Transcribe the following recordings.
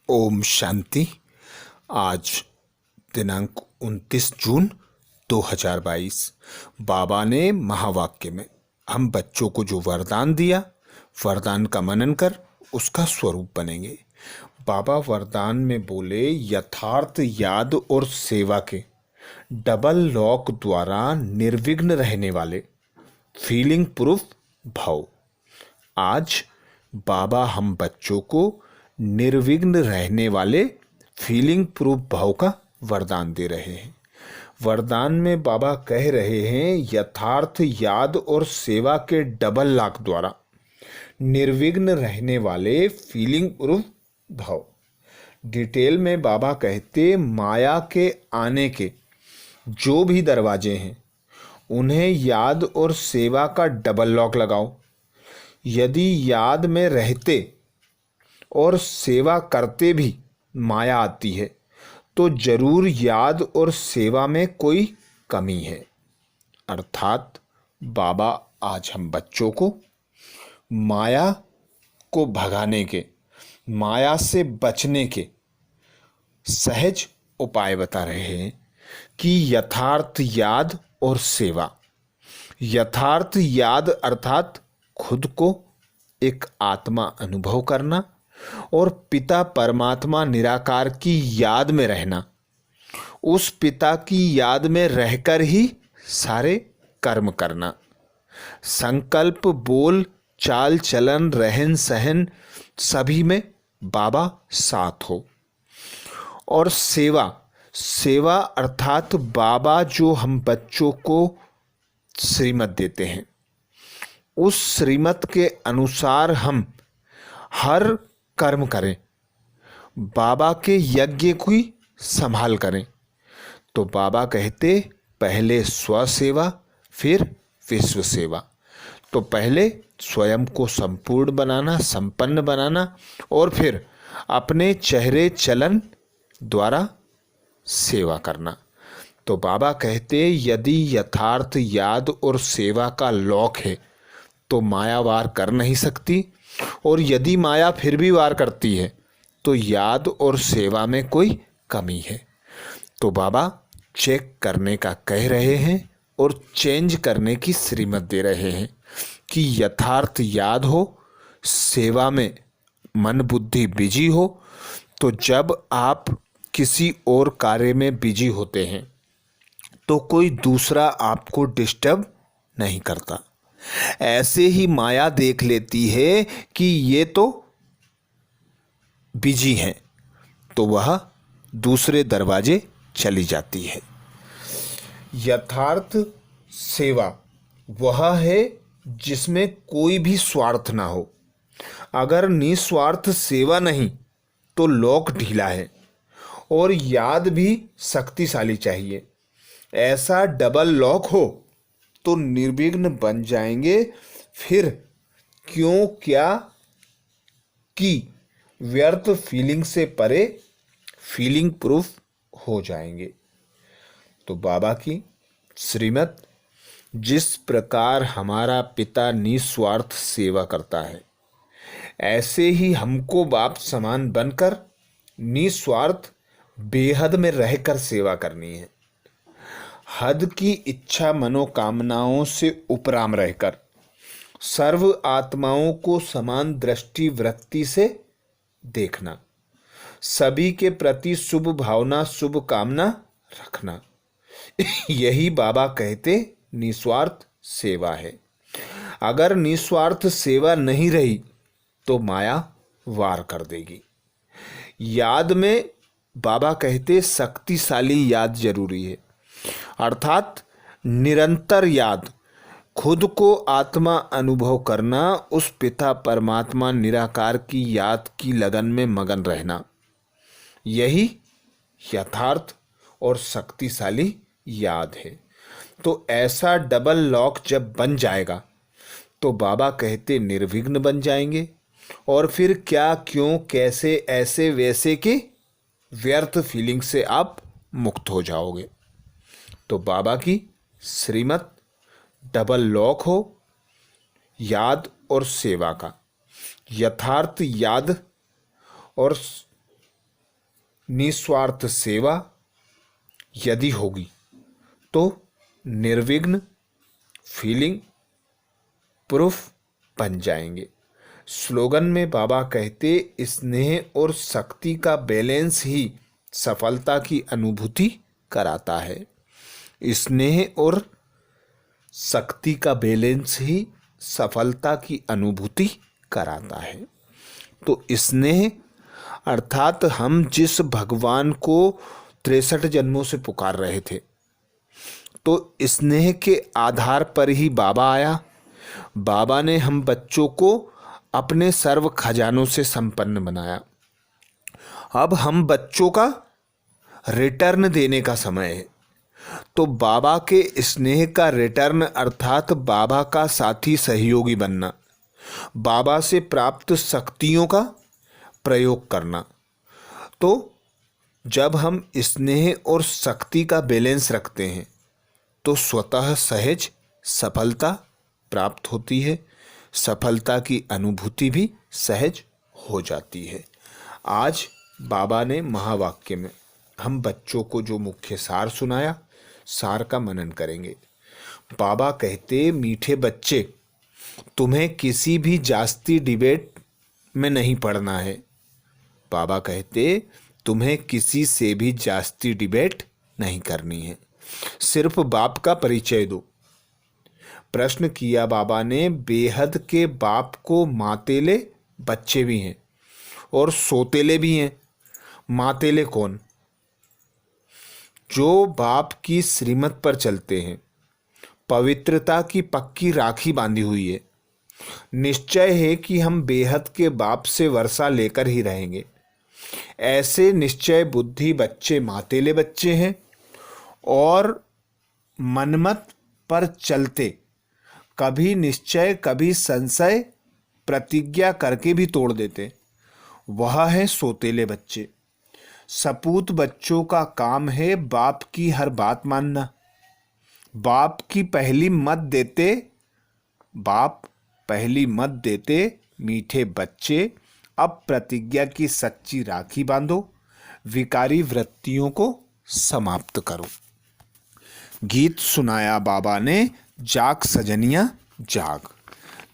ओम शांति। आज दिनांक 29 जून 2022 बाबा ने महावाक्य में हम बच्चों को जो वरदान दिया, वरदान का मनन कर उसका स्वरूप बनेंगे। बाबा वरदान में बोले, यथार्थ याद और सेवा के डबल लॉक द्वारा निर्विघ्न रहने वाले फीलिंग प्रूफ भाव। आज बाबा हम बच्चों को निर्विघ्न रहने वाले फीलिंग प्रूफ भाव का वरदान दे रहे हैं। वरदान में बाबा कह रहे हैं, यथार्थ याद और सेवा के डबल लॉक द्वारा निर्विघ्न रहने वाले फीलिंग प्रूफ भाव। डिटेल में बाबा कहते, माया के आने के जो भी दरवाजे हैं उन्हें याद और सेवा का डबल लॉक लगाओ। यदि याद में रहते और सेवा करते भी माया आती है तो जरूर याद और सेवा में कोई कमी है। अर्थात बाबा आज हम बच्चों को माया को भगाने के, माया से बचने के सहज उपाय बता रहे हैं कि यथार्थ याद और सेवा। यथार्थ याद अर्थात खुद को एक आत्मा अनुभव करना और पिता परमात्मा निराकार की याद में रहना। उस पिता की याद में रहकर ही सारे कर्म करना। संकल्प, बोल, चाल चलन, रहन सहन सभी में बाबा साथ हो। और सेवा, सेवा अर्थात बाबा जो हम बच्चों को श्रीमत देते हैं, उस श्रीमत के अनुसार हम हर कर्म करें, बाबा के यज्ञ की संभाल करें। तो बाबा कहते, पहले स्व सेवा फिर विश्व सेवा। तो पहले स्वयं को संपूर्ण बनाना, संपन्न बनाना, और फिर अपने चेहरे चलन द्वारा सेवा करना। तो बाबा कहते, यदि यथार्थ याद और सेवा का लॉक है तो माया वार कर नहीं सकती, और यदि माया फिर भी वार करती है तो याद और सेवा में कोई कमी है। तो बाबा चेक करने का कह रहे हैं और चेंज करने की श्रीमत दे रहे हैं कि यथार्थ याद हो, सेवा में मन बुद्धि बिजी हो। तो जब आप किसी और कार्य में बिजी होते हैं तो कोई दूसरा आपको डिस्टर्ब नहीं करता। ऐसे ही माया देख लेती है कि ये तो बिजी हैं, तो वह दूसरे दरवाजे चली जाती है। यथार्थ सेवा वह है जिसमें कोई भी स्वार्थ ना हो। अगर निस्वार्थ सेवा नहीं तो लॉक ढीला है, और याद भी शक्तिशाली चाहिए। ऐसा डबल लॉक हो तो निर्विघ्न बन जाएंगे। फिर क्यों क्या कि व्यर्थ फीलिंग से परे फीलिंग प्रूफ हो जाएंगे। तो बाबा की श्रीमत, जिस प्रकार हमारा पिता निस्वार्थ सेवा करता है, ऐसे ही हमको बाप समान बनकर निस्वार्थ बेहद में रहकर सेवा करनी है। हद की इच्छा मनोकामनाओं से उपराम रहकर सर्व आत्माओं को समान दृष्टि वृत्ति से देखना। सभी के प्रति शुभ भावना, शुभ कामना रखना। यही बाबा कहते निस्वार्थ सेवा है। अगर निस्वार्थ सेवा नहीं रही तो माया वार कर देगी। याद में बाबा कहते शक्तिशाली याद जरूरी है, अर्थात निरंतर याद, खुद को आत्मा अनुभव करना, उस पिता परमात्मा निराकार की याद की लगन में मगन रहना। यही यथार्थ और शक्तिशाली याद है। तो ऐसा डबल लॉक जब बन जाएगा तो बाबा कहते निर्विघ्न बन जाएंगे, और फिर क्या क्यों कैसे ऐसे वैसे के व्यर्थ फीलिंग से आप मुक्त हो जाओगे। तो बाबा की श्रीमत डबल लॉक हो याद और सेवा का। यथार्थ याद और निस्वार्थ सेवा यदि होगी तो निर्विघ्न फीलिंग प्रूफ बन जाएंगे। स्लोगन में बाबा कहते, स्नेह और शक्ति का बैलेंस ही सफलता की अनुभूति कराता है। स्नेह और शक्ति का बैलेंस ही सफलता की अनुभूति कराता है। तो स्नेह अर्थात हम जिस भगवान को 63 जन्मों से पुकार रहे थे, तो स्नेह के आधार पर ही बाबा आया। बाबा ने हम बच्चों को अपने सर्व खजानों से संपन्न बनाया। अब हम बच्चों का रिटर्न देने का समय है। तो बाबा के स्नेह का रिटर्न अर्थात बाबा का साथी सहयोगी बनना, बाबा से प्राप्त शक्तियों का प्रयोग करना। तो जब हम स्नेह और शक्ति का बैलेंस रखते हैं तो स्वतः सहज सफलता प्राप्त होती है, सफलता की अनुभूति भी सहज हो जाती है। आज बाबा ने महावाक्य में हम बच्चों को जो मुख्य सार सुनाया, सार का मनन करेंगे। बाबा कहते, मीठे बच्चे, तुम्हें किसी भी जास्ती डिबेट में नहीं पड़ना है। बाबा कहते, तुम्हें किसी से भी जास्ती डिबेट नहीं करनी है, सिर्फ बाप का परिचय दो। प्रश्न किया बाबा ने, बेहद के बाप को मातेले बच्चे भी हैं और सोतेले भी हैं। मातेले कौन? जो बाप की श्रीमत पर चलते हैं, पवित्रता की पक्की राखी बांधी हुई है, निश्चय है कि हम बेहद के बाप से वर्षा लेकर ही रहेंगे। ऐसे निश्चय बुद्धि बच्चे मातेले बच्चे हैं और मनमत पर चलते, कभी निश्चय कभी संशय प्रतिज्ञा करके भी तोड़ देते, वह है सोतेले बच्चे। सपूत बच्चों का काम है बाप की हर बात मानना। बाप की पहली मत देते, बाप पहली मत देते, मीठे बच्चे अब प्रतिज्ञा की सच्ची राखी बांधो, विकारी वृत्तियों को समाप्त करो। गीत सुनाया बाबा ने, जाग सजनिया जाग।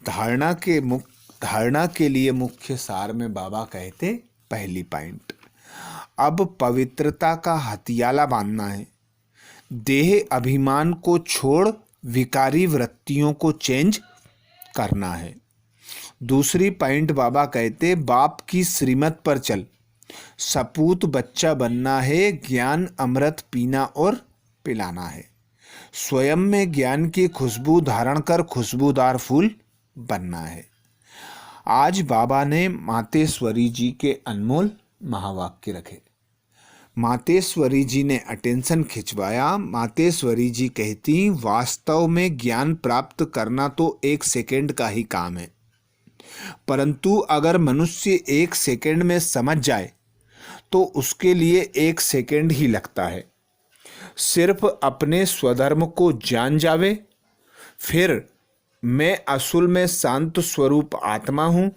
धारणा के लिए मुख्य सार में बाबा कहते, पहली पॉइंट, अब पवित्रता का हथियाला बांधना है। देह अभिमान को छोड़ विकारी वृत्तियों को चेंज करना है। दूसरी पॉइंट बाबा कहते, बाप की श्रीमत पर चल, सपूत बच्चा बनना है, ज्ञान अमृत पीना और पिलाना है। स्वयं में ज्ञान की खुशबू धारण कर खुशबूदार फूल बनना है। आज बाबा ने मातेश्वरी जी के अनमोल महावाक्य रखे। मातेश्वरी जी ने अटेंशन खिंचवाया। मातेश्वरी जी कहती, वास्तव में ज्ञान प्राप्त करना तो 1 सेकंड का ही काम है, परंतु अगर मनुष्य 1 सेकंड में समझ जाए तो उसके लिए 1 सेकंड ही लगता है। सिर्फ अपने स्वधर्म को जान जावे, फिर मैं असल में शांत स्वरूप आत्मा हूँ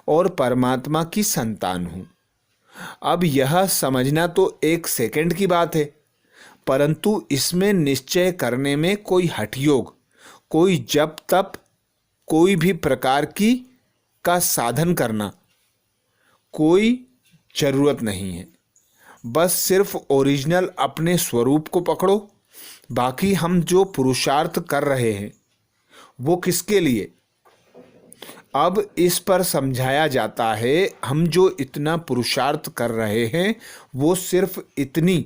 और परमात्मा की संतान हूँ। अब यह समझना तो 1 सेकंड की बात है, परंतु इसमें निश्चय करने में कोई हठयोग, कोई जप तप, कोई भी प्रकार की का साधन करना कोई जरूरत नहीं है। बस सिर्फ ओरिजिनल अपने स्वरूप को पकड़ो। बाकी हम जो पुरुषार्थ कर रहे हैं वो किसके लिए? अब इस पर समझाया जाता है, हम जो इतना पुरुषार्थ कर रहे हैं वो सिर्फ इतनी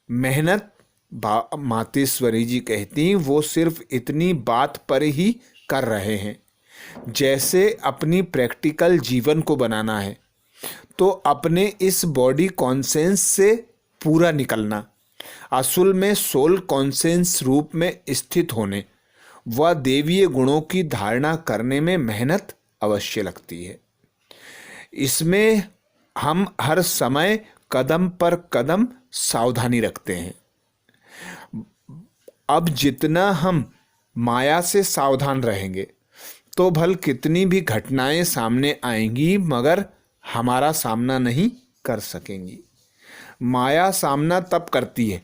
मेहनत, मातेश्वरी जी कहती, वो सिर्फ इतनी बात पर ही कर रहे हैं जैसे अपनी प्रैक्टिकल जीवन को बनाना है तो अपने इस बॉडी कॉन्सेंस से पूरा निकलना, असल में सोल कॉन्सेंस रूप में स्थित होने व देवीय गुणों की धारणा करने में मेहनत अवश्य लगती है। इसमें हम हर समय कदम पर कदम सावधानी रखते हैं। अब जितना हम माया से सावधान रहेंगे तो भल कितनी भी घटनाएं सामने आएंगी मगर हमारा सामना नहीं कर सकेंगी। माया सामना तब करती है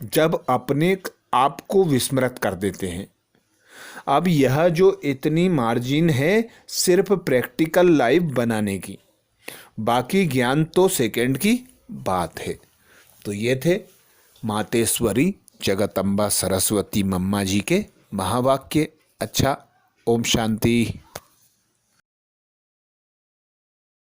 जब अपने आप को विस्मृत कर देते हैं। अब यह जो इतनी मार्जिन है सिर्फ प्रैक्टिकल लाइफ बनाने की, बाकी ज्ञान तो सेकंड की बात है। तो ये थे मातेश्वरी जगदम्बा सरस्वती मम्मा जी के महावाक्य। अच्छा, ओम शांति।